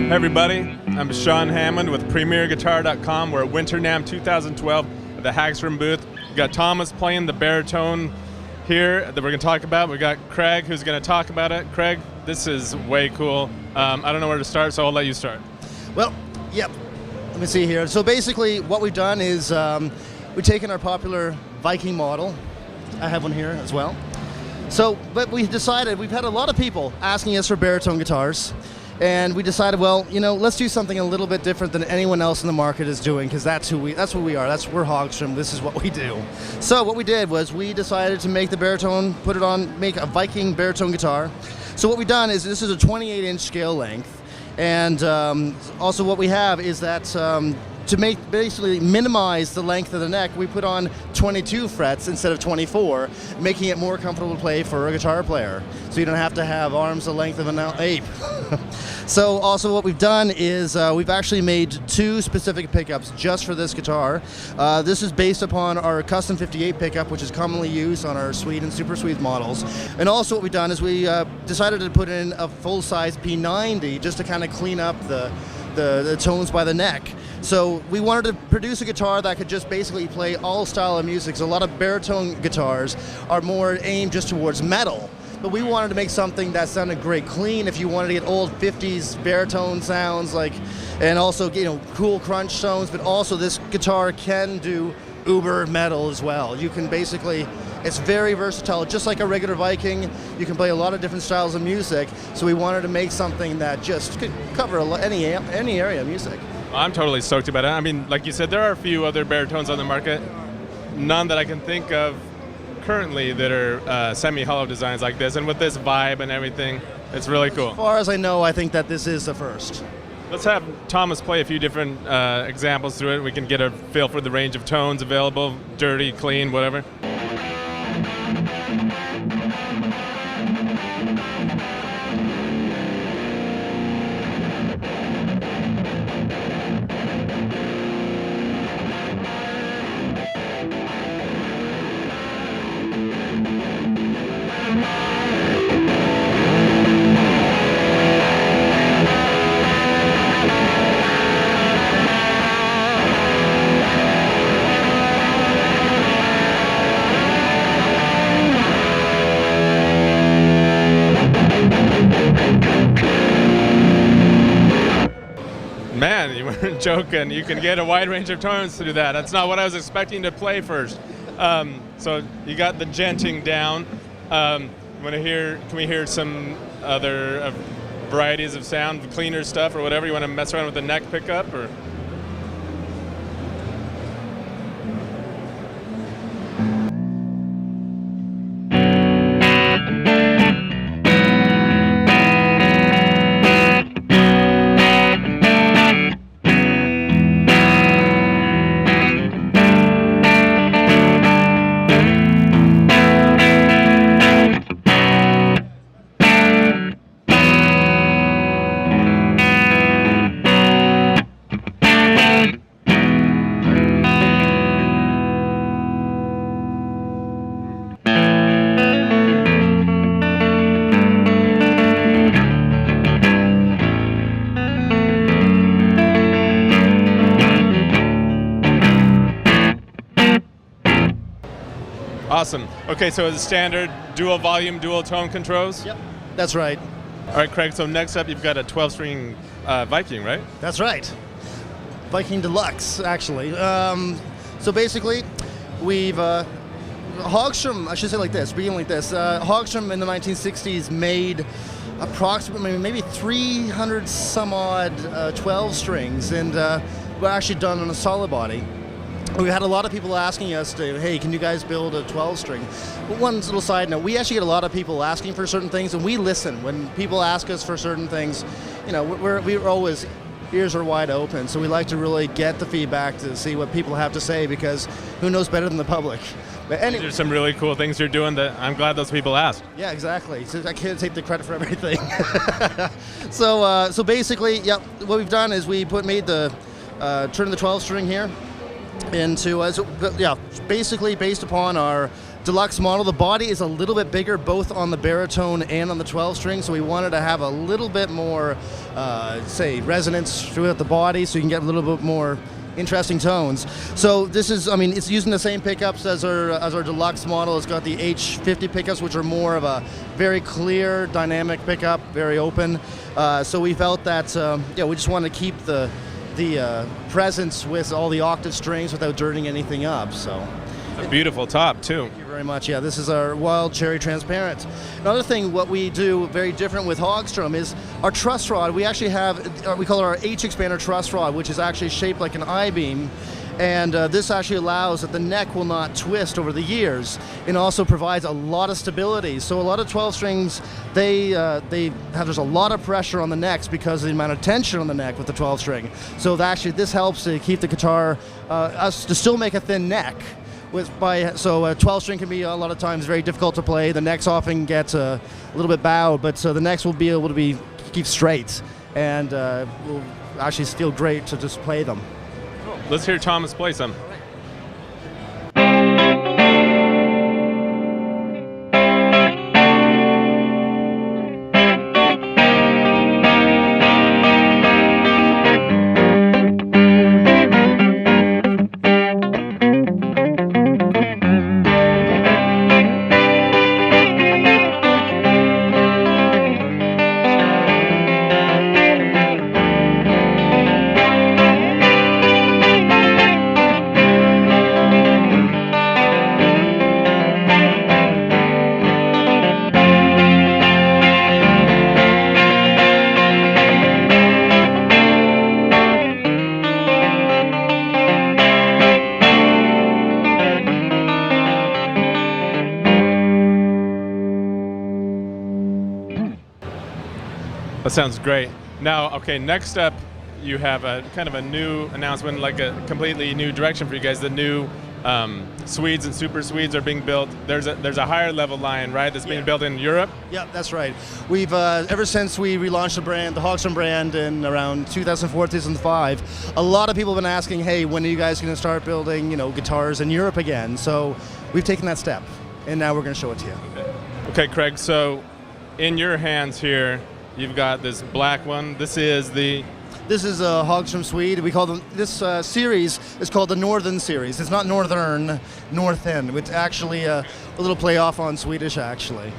Hey everybody, I'm Sean Hammond with PremierGuitar.com. We're at Winter NAMM 2012 at the Hagstrom booth. We've got Thomas playing the Baritone here that we're going to talk about. We've got Craig who's going to talk about it. Craig, this is way cool. I don't know where to start, so I'll let you start. Well, yep. Let me see here. So basically what we've done is we've taken our popular Viking model. I have one here as well. But we decided, we've had a lot of people asking us for baritone guitars. And we decided, well, you know, let's do something a little bit different than anyone else in the market is doing, because that's what we are. We're Hagstrom. This is what we do. So what we did was we decided to make the baritone, make a Viking baritone guitar. So what we've done is this is a 28-inch scale length, and also what we have is that to basically minimize the length of the neck, we put on 22 frets instead of 24, making it more comfortable to play for a guitar player. So you don't have to have arms the length of an ape. So also what we've done is we've actually made two specific pickups just for this guitar. This is based upon our custom 58 pickup, which is commonly used on our Swede and Super Swede models. And also what we've done is we decided to put in a full-size P90 just to kind of clean up the tones by the neck. So we wanted to produce a guitar that could just basically play all style of music. So a lot of baritone guitars are more aimed just towards metal. But we wanted to make something that sounded great clean if you wanted to get old 50s baritone sounds, and also, you know, cool crunch tones, but also this guitar can do uber metal as well. You can basically, it's very versatile, just like a regular Viking. You can play a lot of different styles of music, so we wanted to make something that just could cover any area of music. I'm totally stoked about it. I mean, like you said, there are a few other baritones on the market, none that I can think of currently that are semi-hollow designs like this, and with this vibe and everything, it's really cool. As far as I know, I think that this is the first. Let's have Thomas play a few different examples through it. We can get a feel for the range of tones available, dirty, clean, whatever. Man, you weren't joking. You can get a wide range of tones through that. That's not what I was expecting to play first. So you got the genting down. Can we hear some other varieties of sound, cleaner stuff or whatever? You want to mess around with the neck pickup or? Awesome. Okay, so it's standard dual volume, dual tone controls? Yep, that's right. All right, Craig, so next up you've got a 12-string Viking, right? That's right. Viking Deluxe, actually. So basically, we've, Hagstrom, I should say like this, begin like this. Hagstrom in the 1960s made approximately maybe 300 some odd 12 strings, and were actually done on a solid body. We had a lot of people asking us hey, can you guys build a 12-string? One little side note, we actually get a lot of people asking for certain things, and we listen. When people ask us for certain things, you know, we're always, ears are wide open, so we like to really get the feedback to see what people have to say, because who knows better than the public. But anyway, there's some really cool things you're doing that I'm glad those people asked. Yeah, exactly. So I can't take the credit for everything. So basically, yeah, what we've done is we made the turned the 12-string here into, basically based upon our deluxe model. The body is a little bit bigger, both on the baritone and on the 12 string, so we wanted to have a little bit more, say, resonance throughout the body, so you can get a little bit more interesting tones. So this is, I mean, it's using the same pickups as our deluxe model. It's got the H50 pickups, which are more of a very clear, dynamic pickup, very open. So we felt that, yeah, we just wanted to keep the presence with all the octave strings without dirtying anything up. So. A beautiful top too. Thank you very much. Yeah, this is our wild cherry transparent. Another thing, what we do very different with Hagstrom is our truss rod. We actually have, we call it our H expander truss rod, which is actually shaped like an I-beam. And this actually allows that the neck will not twist over the years, and also provides a lot of stability. So a lot of 12 strings, there's a lot of pressure on the necks because of the amount of tension on the neck with the 12 string. So this helps to keep the guitar, us to still make a thin neck. 12 string can be a lot of times very difficult to play. The necks often get a little bit bowed, but the necks will be able to keep straight, and will actually feel great to just play them. Cool. Let's hear Thomas play some. That sounds great. Now, okay, next up, you have a kind of a new announcement, like a completely new direction for you guys. The new Swedes and Super Swedes are being built. There's a higher level line, right, that's being built in Europe? Yeah, that's right. We've, ever since we relaunched the brand, the Hagstrom brand in around 2004, 2005, a lot of people have been asking, hey, when are you guys going to start building, guitars in Europe again? So we've taken that step, and now we're going to show it to you. Okay, Craig, so in your hands here, you've got this black one. This is a Hagstrom Swede. We call them, this series is called the Northern series. It's not Northern, Northern. It's actually a little play off on Swedish, actually.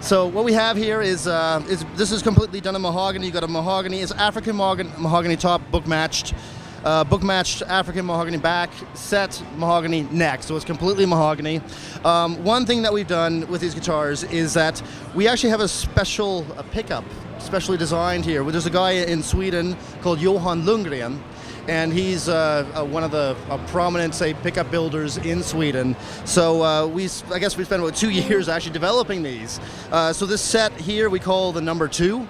So what we have here is this is completely done in mahogany. You've got a mahogany, it's African mahogany top, book matched African mahogany back, set mahogany neck, so it's completely mahogany. One thing that we've done with these guitars is that we actually have a special pickup, specially designed here. There's a guy in Sweden called Johan Lundgren, and he's one of the prominent, say, pickup builders in Sweden. So I guess we spent about 2 years actually developing these. So this set here we call the number 2.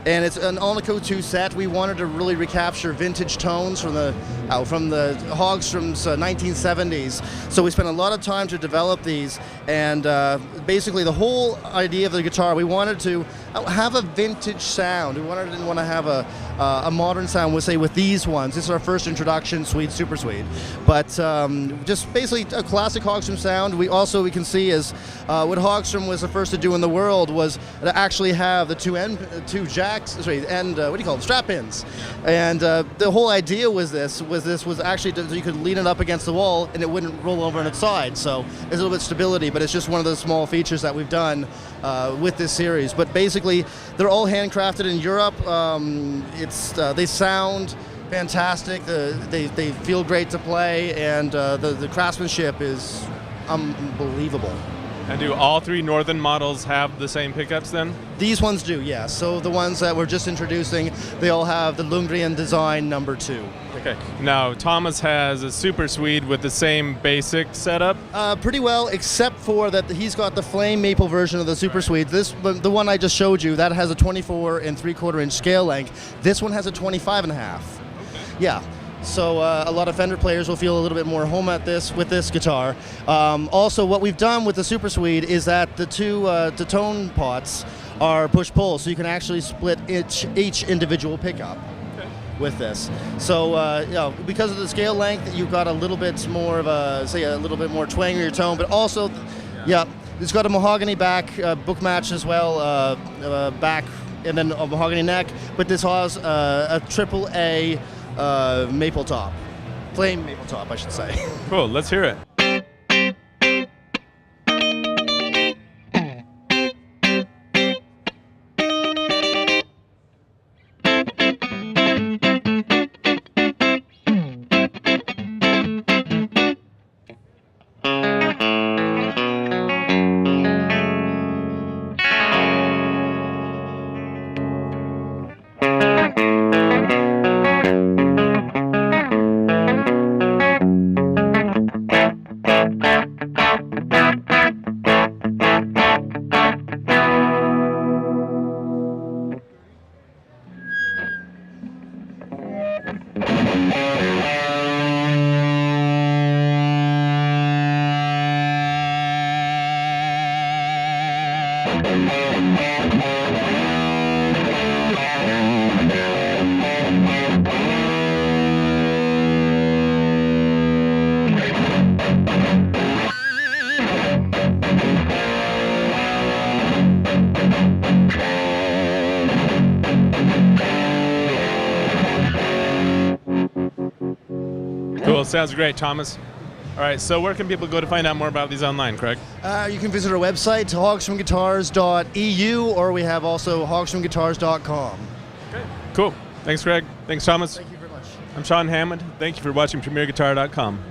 And it's an Alnico 2 set. We wanted to really recapture vintage tones from the Hagstrom's 1970s. So we spent a lot of time to develop these, and basically the whole idea of the guitar, we wanted to have a vintage sound. We didn't want to have a modern sound, say, with these ones. This is our first introduction, Swede, Super Swede. But just basically a classic Hagstrom sound. We can see is what Hagstrom was the first to do in the world was to actually have the two jacks, strap pins. And the whole idea was actually that you could lean it up against the wall and it wouldn't roll over on its side. So there's a little bit of stability, but it's just one of those small features that we've done with this series. But basically, they're all handcrafted in Europe. They sound fantastic. They feel great to play, and the craftsmanship is unbelievable. And do all 3 Northern models have the same pickups then? These ones do, yes. So the ones that we're just introducing, they all have the Lundgren design number 2. Okay. Now, Thomas has a Super Swede with the same basic setup? Pretty well, except for that he's got the flame maple version of the Super Swede. The one I just showed you, that has a 24 3/4 inch scale length. This one has a 25 1/2. Okay. Yeah. So a lot of Fender players will feel a little bit more home with this guitar. Also, what we've done with the Super Swede is that the the tone pots are push-pull, so you can actually split each individual pickup with this. So because of the scale length, you've got a little bit more of a little bit more twang in your tone, but also Yeah, it's got a mahogany back, book match as well, back, and then a mahogany neck. But this has a AAA maple top, plain maple top, I should say. Cool. Let's hear it. Cool, sounds great, Thomas. All right, so where can people go to find out more about these online, Craig? You can visit our website, hagstromguitars.eu, or we have also hagstromguitars.com. Okay, cool. Thanks, Craig. Thanks, Thomas. Thank you very much. I'm Sean Hammond. Thank you for watching PremierGuitar.com.